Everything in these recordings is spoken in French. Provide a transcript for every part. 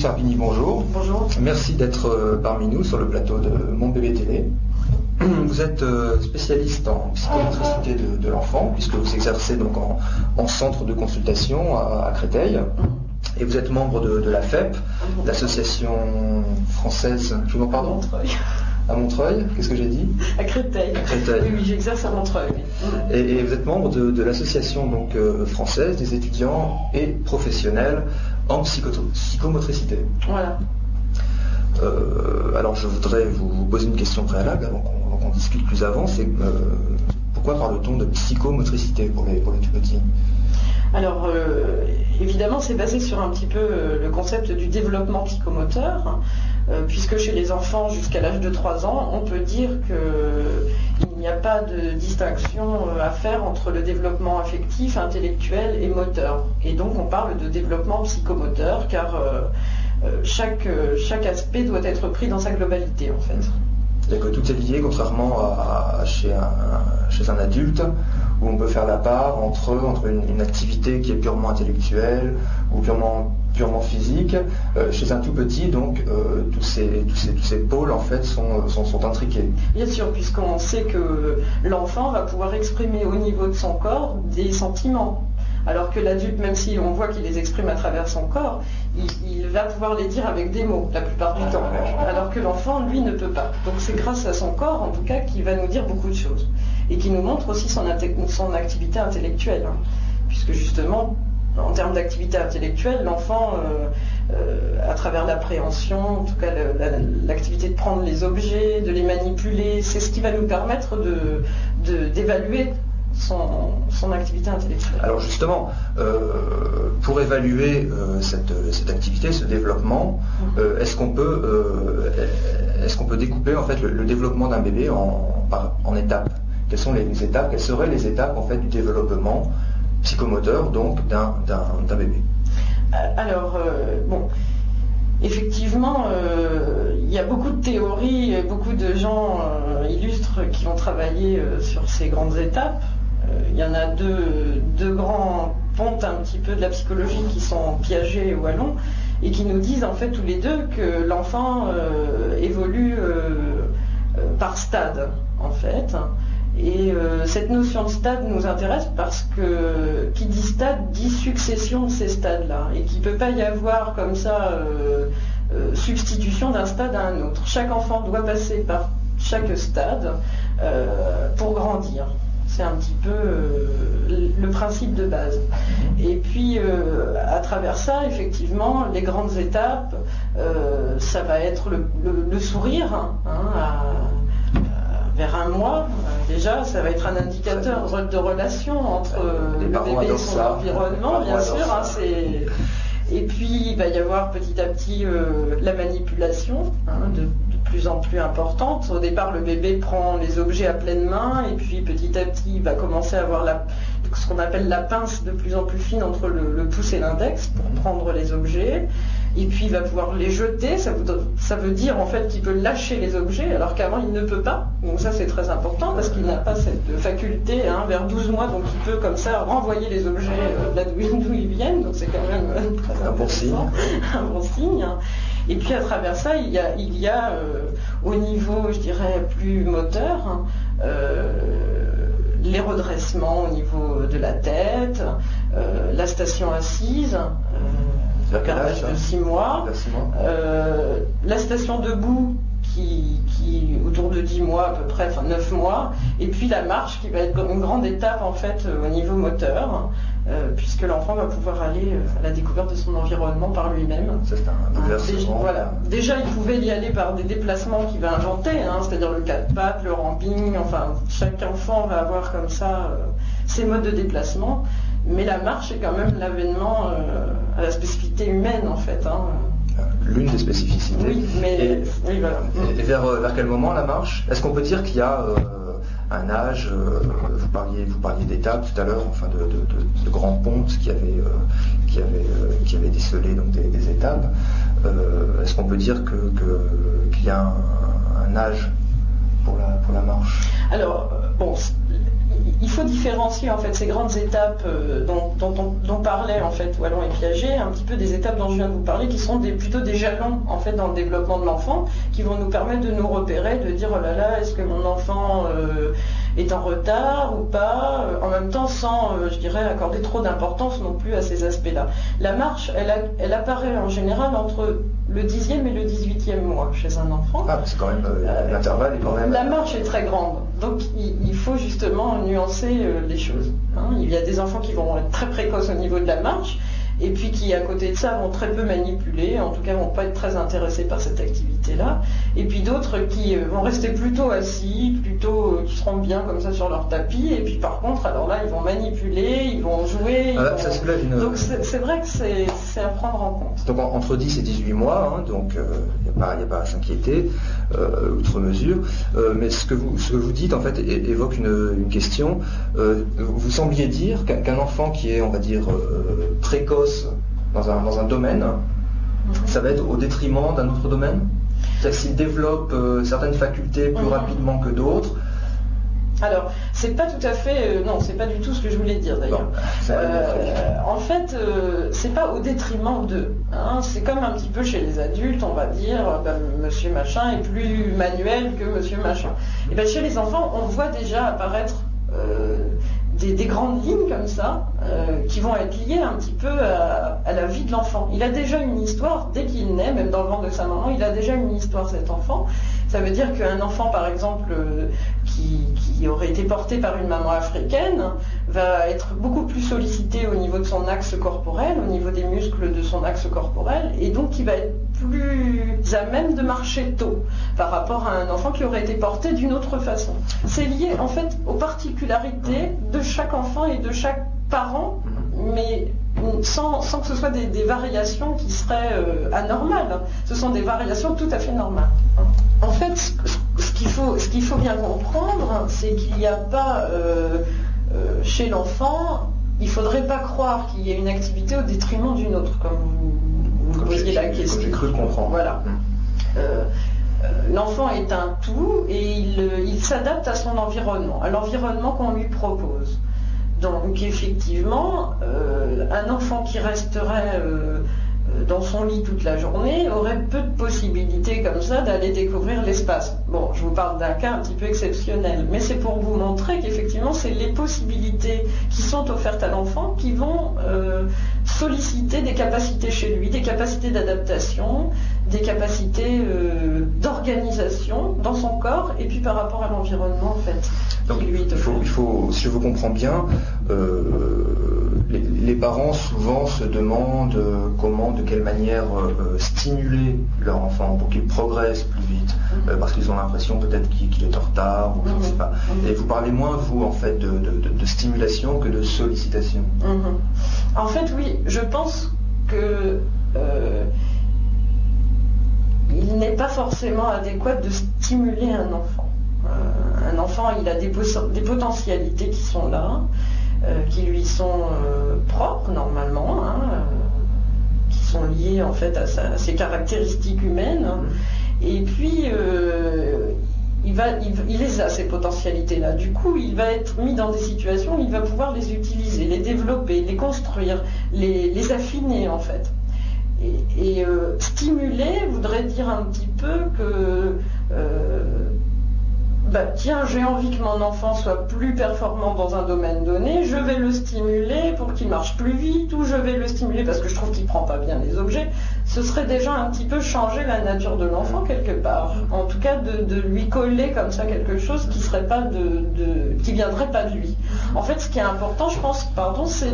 Sarpini, bonjour. Bonjour. Merci d'être parmi nous sur le plateau de Mon Bébé Télé. Vous êtes spécialiste en psychomotricité de l'enfant, puisque vous exercez donc en centre de consultation à Créteil. Et vous êtes membre de la FEP, l'association française, je vous en pardon, à Montreuil, qu'est-ce que j'ai dit? À Créteil. À Créteil. Oui, j'exerce à Montreuil. Et vous êtes membre de l'association donc française des étudiants et professionnels en psychomotricité. Voilà. Alors je voudrais vous poser une question préalable avant qu'on discute plus avant, c'est pourquoi parle-t-on de psychomotricité pour les tout petits? Alors évidemment c'est basé sur un petit peu le concept du développement psychomoteur, puisque chez les enfants jusqu'à l'âge de 3 ans, on peut dire qu'il n'y a pas de distinction à faire entre le développement affectif, intellectuel et moteur. Et donc on parle de développement psychomoteur car chaque aspect doit être pris dans sa globalité en fait. C'est-à-dire que tout est lié, contrairement à chez un adulte, où on peut faire la part entre une activité qui est purement intellectuelle ou purement physique. Chez un tout petit, donc, tous ces pôles en fait sont intriqués. Bien sûr, puisqu'on sait que l'enfant va pouvoir exprimer au niveau de son corps des sentiments. Alors que l'adulte, même si on voit qu'il les exprime à travers son corps, il va pouvoir les dire avec des mots, la plupart du temps. Alors que l'enfant, lui, ne peut pas. Donc c'est grâce à son corps, en tout cas, qu'il va nous dire beaucoup de choses. Et qui nous montre aussi son activité intellectuelle. Puisque justement, en termes d'activité intellectuelle, l'enfant, à travers l'appréhension, en tout cas l'activité de prendre les objets, de les manipuler, c'est ce qui va nous permettre d'évaluer son activité intellectuelle. Alors justement, pour évaluer cette activité, ce développement, est-ce qu'on peut découper en fait le développement d'un bébé en étapes? Quelles sont les étapes? Quelles seraient les étapes en fait du développement psychomoteur donc d'un bébé? Alors bon. Effectivement, il y a beaucoup de théories, beaucoup de gens illustres qui ont travaillé sur ces grandes étapes. Il y en a deux grands pontes un petit peu de la psychologie qui sont Piaget et Wallon et qui nous disent en fait tous les deux que l'enfant évolue par stade en fait. Et cette notion de stade nous intéresse parce que qui dit stade dit succession de ces stades-là et qu'il ne peut pas y avoir comme ça substitution d'un stade à un autre. Chaque enfant doit passer par chaque stade pour grandir. C'est un petit peu le principe de base. Et puis à travers ça, effectivement, les grandes étapes, ça va être le sourire vers 1 mois, déjà, ça va être un indicateur de relation entre le bébé et son environnement, bien sûr. Et puis, il va y avoir petit à petit la manipulation, de plus en plus importante. Au départ, le bébé prend les objets à pleine main, et puis petit à petit, il va commencer à avoir ce qu'on appelle la pince de plus en plus fine entre le pouce et l'index pour prendre les objets. Et puis il va pouvoir les jeter, ça veut dire en fait qu'il peut lâcher les objets alors qu'avant il ne peut pas. Donc ça c'est très important parce qu'il n'a pas cette faculté vers 12 mois, donc il peut comme ça renvoyer les objets là d'où ils viennent, donc c'est quand même très important, un bon signe. Et puis à travers ça il y a au niveau je dirais plus moteur les redressements au niveau de la tête, la station assise, à l'âge de 6 mois, la station debout qui autour de 10 mois à peu près, enfin 9 mois, et puis la marche qui va être une grande étape en fait au niveau moteur, puisque l'enfant va pouvoir aller à la découverte de son environnement par lui-même. C'est un bouleversement. Déjà il pouvait y aller par des déplacements qu'il va inventer, c'est-à-dire le 4x4, le ramping, enfin chaque enfant va avoir comme ça ses modes de déplacement. Mais la marche est quand même l'avènement à la spécificité humaine en fait. L'une des spécificités. Oui, mais oui, voilà. Et vers quel moment la marche? Est-ce qu'on peut dire qu'il y a un âge, vous parliez d'étapes tout à l'heure, enfin de grands pontes qui avaient décelé donc des étapes. Est-ce qu'on peut dire qu'il y a un âge pour la marche? Alors bon, il faut différencier en fait ces grandes étapes dont parlait en fait Wallon et Piaget, un petit peu des étapes dont je viens de vous parler, qui sont plutôt des jalons en fait dans le développement de l'enfant, qui vont nous permettre de nous repérer, de dire oh là là, est-ce que mon enfant est en retard ou pas, en même temps sans, je dirais, accorder trop d'importance non plus à ces aspects-là. La marche, elle apparaît en général entre le 10e et le 18e mois chez un enfant. Ah, c'est quand même l'intervalle est quand même... La marche est très grande, donc il faut justement nuancer les choses. Hein. Il y a des enfants qui vont être très précoces au niveau de la marche, et puis qui, à côté de ça, vont très peu manipuler, en tout cas vont pas être très intéressés par cette activité-là, et puis d'autres qui vont rester plutôt assis, qui seront bien comme ça sur leur tapis, et puis par contre, alors là, ils vont manipuler, ils vont jouer, donc c'est vrai que c'est à prendre en compte. Donc entre 10 et 18 mois, hein, donc il n'y a pas à s'inquiéter, outre mesure, mais ce que vous dites, en fait, évoque une question. Vous sembliez dire qu'un enfant qui est, on va dire, précoce dans un domaine, ça va être au détriment d'un autre domaine. C'est-à-dire s'il développe certaines facultés plus rapidement que d'autres. Alors, c'est pas tout à fait, non, c'est pas du tout ce que je voulais dire d'ailleurs. En fait, c'est pas au détriment d'eux. Hein, c'est comme un petit peu chez les adultes, on va dire, monsieur machin est plus manuel que monsieur machin. Et bien chez les enfants, on voit déjà apparaître des grandes lignes comme ça, qui vont être liées un petit peu à la vie de l'enfant. Il a déjà une histoire, dès qu'il naît, même dans le ventre de sa maman, il a déjà une histoire, cet enfant. Ça veut dire qu'un enfant, par exemple, qui aurait été porté par une maman africaine, va être beaucoup plus sollicité au niveau de son axe corporel, au niveau des muscles de son axe corporel, et donc il va être plus à même de marcher tôt par rapport à un enfant qui aurait été porté d'une autre façon. C'est lié en fait aux particularités de chaque enfant et de chaque parent, mais sans que ce soit des variations qui seraient anormales. Ce sont des variations tout à fait normales. En fait, ce qu'il faut bien comprendre, c'est qu'il n'y a pas chez l'enfant, il ne faudrait pas croire qu'il y ait une activité au détriment d'une autre, comme vous posiez la question. J'ai cru comprendre. Voilà. L'enfant est un tout et il s'adapte à son environnement, à l'environnement qu'on lui propose. Donc effectivement, un enfant qui resterait dans son lit toute la journée aurait peu de possibilités comme ça d'aller découvrir l'espace. Bon, je vous parle d'un cas un petit peu exceptionnel, mais c'est pour vous montrer qu'effectivement, c'est les possibilités qui sont offertes à l'enfant qui vont solliciter des capacités chez lui, des capacités d'adaptation, des capacités d'organisation dans son corps et puis par rapport à l'environnement en fait. Donc il faut, si je vous comprends bien, les parents souvent se demandent comment, de quelle manière stimuler leur enfant pour qu'il progresse plus vite, parce qu'ils ont l'impression peut-être qu'il est en retard, ou je ne sais pas. Et vous parlez moins, vous, en fait, de stimulation que de sollicitation. En fait, oui, je pense que il n'est pas forcément adéquat de stimuler un enfant. Un enfant, il a des potentialités qui sont là, qui lui sont propres normalement, qui sont liées en fait à ses caractéristiques humaines. Et puis, il les a, ces potentialités-là. Du coup, il va être mis dans des situations où il va pouvoir les utiliser, les développer, les construire, les affiner en fait. Et stimuler voudrait dire un petit peu que tiens, j'ai envie que mon enfant soit plus performant dans un domaine donné, je vais le stimuler pour qu'il marche plus vite, ou je vais le stimuler parce que je trouve qu'il ne prend pas bien les objets. Ce serait déjà un petit peu changer la nature de l'enfant quelque part. En tout cas, de lui coller comme ça quelque chose qui serait pas qui viendrait pas de lui. En fait, ce qui est important, je pense,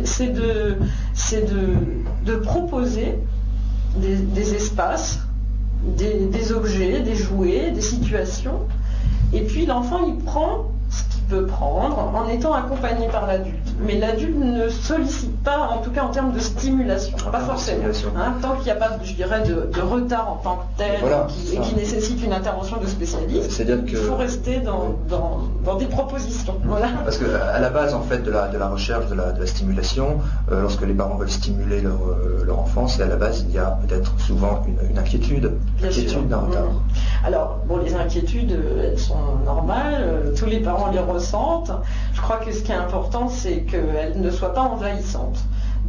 c'est de proposer des espaces, des objets, des jouets, des situations. Et puis l'enfant, il prend ce qu'il peut prendre en étant accompagné par l'adulte. Mais l'adulte ne sollicite pas, en tout cas en termes de stimulation, pas forcément. Tant qu'il n'y a pas, je dirais, de retard en tant que tel, voilà, et qui nécessite une intervention de spécialiste, il faut rester dans des propositions. Voilà. Parce qu'à la base, en fait, de la recherche, de la stimulation, lorsque les parents veulent stimuler leur enfant, c'est à la base, il y a peut-être souvent une inquiétude d'un retard. Alors, les inquiétudes, elles sont normales, tous les parents les ressentent. ressentent. Je crois que ce qui est important, c'est qu'elles ne soient pas envahissantes.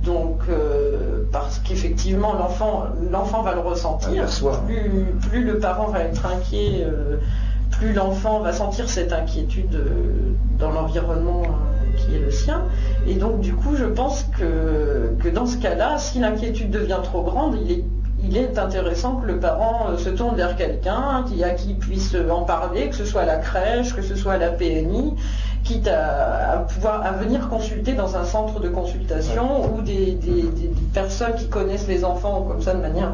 Donc, parce qu'effectivement, l'enfant va le ressentir. Plus le parent va être inquiet, plus l'enfant va sentir cette inquiétude dans l'environnement qui est le sien. Et donc, du coup, je pense que dans ce cas-là, si l'inquiétude devient trop grande, il est intéressant que le parent se tourne vers quelqu'un à qui il puisse en parler, que ce soit à la crèche, que ce soit à la PMI, quitte à venir consulter dans un centre de consultation ou des personnes qui connaissent les enfants comme ça de manière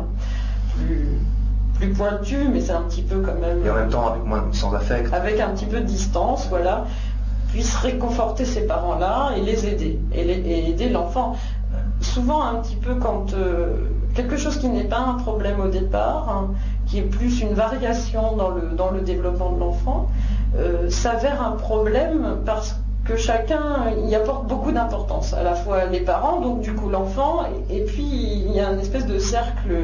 plus pointue, mais c'est un petit peu quand même... Et en même temps sans affect. Avec un petit peu de distance, voilà, puisse réconforter ces parents-là et les aider, et aider l'enfant. Souvent un petit peu quand quelque chose qui n'est pas un problème au départ, hein, qui est plus une variation dans le développement de l'enfant, s'avère un problème parce que chacun y apporte beaucoup d'importance, à la fois les parents, donc du coup l'enfant, et puis il y a une espèce de cercle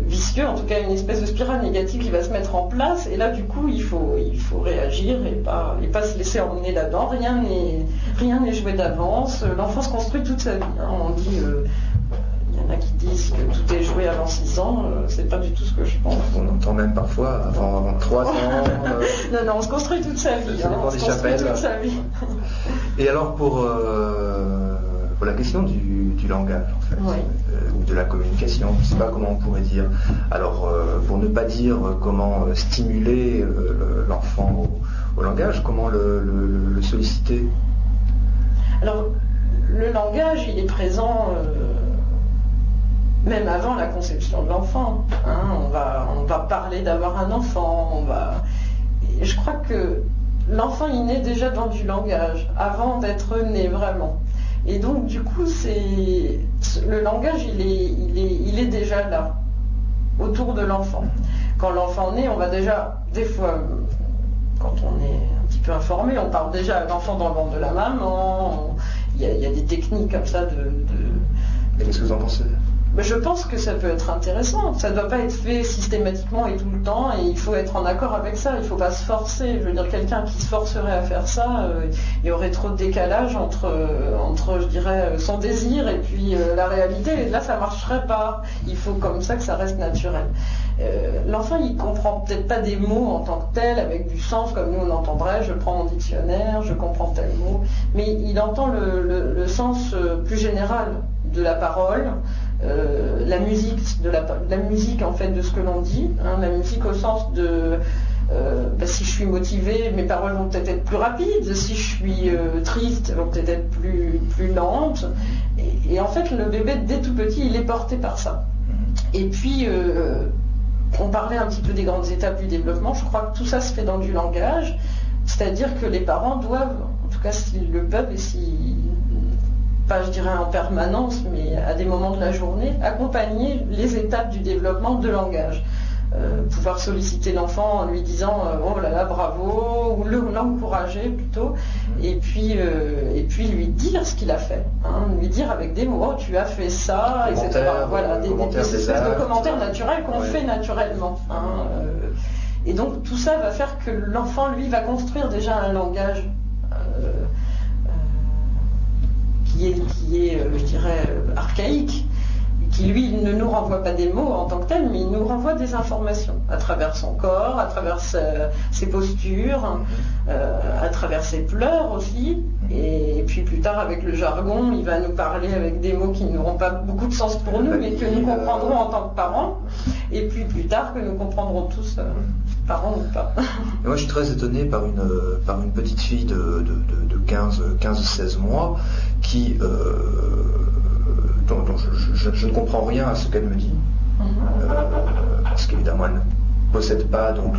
vicieux, en tout cas une espèce de spirale négative qui va se mettre en place, et là du coup il faut réagir et pas se laisser emmener là-dedans. Rien n'est joué d'avance, l'enfant se construit toute sa vie, hein. On dit, il y en a qui disent que tout est joué avant 6 ans, c'est pas du tout ce que je pense. On entend même parfois avant 3 ans. Non, on se construit toute sa vie. Ça dépend des chapelles. Toute sa vie. Et alors pour la question du langage, en fait, oui. Ou de la communication, je ne sais pas comment on pourrait dire. Alors, pour ne pas dire comment stimuler l'enfant au langage, comment le solliciter? Alors, le langage, il est présent même avant la conception de l'enfant. Hein. On va parler d'avoir un enfant. Et je crois que l'enfant, il naît déjà dans du langage, avant d'être né vraiment. Et donc, du coup, le langage, il est déjà là, autour de l'enfant. Quand l'enfant naît, on va déjà, des fois, quand on est un petit peu informé, on parle déjà à l'enfant dans le ventre de la maman. Il y a des techniques comme ça Et qu'est-ce que vous en pensez? Je pense que ça peut être intéressant. Ça ne doit pas être fait systématiquement et tout le temps, et il faut être en accord avec ça. Il ne faut pas se forcer. Je veux dire, quelqu'un qui se forcerait à faire ça, il y aurait trop de décalage entre, je dirais, son désir et puis la réalité. Et là, ça ne marcherait pas. Il faut comme ça que ça reste naturel. L'enfant, il comprend peut-être pas des mots en tant que tels, avec du sens comme nous on entendrait. Je prends mon dictionnaire, je comprends tel mot, mais il entend le sens plus général de la parole. La musique, la musique en fait de ce que l'on dit, hein, la musique au sens de si je suis motivée, mes paroles vont peut-être être plus rapides, si je suis triste, elles vont peut-être être plus lentes, et en fait le bébé dès tout petit il est porté par ça. Et puis on parlait un petit peu des grandes étapes du développement, je crois que tout ça se fait dans du langage, c'est-à-dire que les parents doivent, en tout cas s'ils le peuvent et s'ils pas je dirais en permanence, mais à des moments de la journée, accompagner les étapes du développement de langage. Pouvoir solliciter l'enfant en lui disant oh là là bravo, ou l'encourager plutôt, et puis lui dire ce qu'il a fait, hein, lui dire avec des mots oh tu as fait ça, etc. Voilà, des espèces de commentaires naturels qu'on fait naturellement. Hein, et donc tout ça va faire que l'enfant lui va construire déjà un langage qui est je dirais, archaïque, qui lui ne nous renvoie pas des mots en tant que tel, mais il nous renvoie des informations à travers son corps, à travers ses postures, à travers ses pleurs aussi, et puis plus tard avec le jargon, il va nous parler avec des mots qui n'auront pas beaucoup de sens pour nous, mais que nous comprendrons en tant que parents, et puis plus tard que nous comprendrons tous, parents ou pas. Et moi je suis très étonné par une petite fille de 15-16 mois qui dont je ne comprends rien à ce qu'elle me dit, parce qu'évidemment elle ne possède pas donc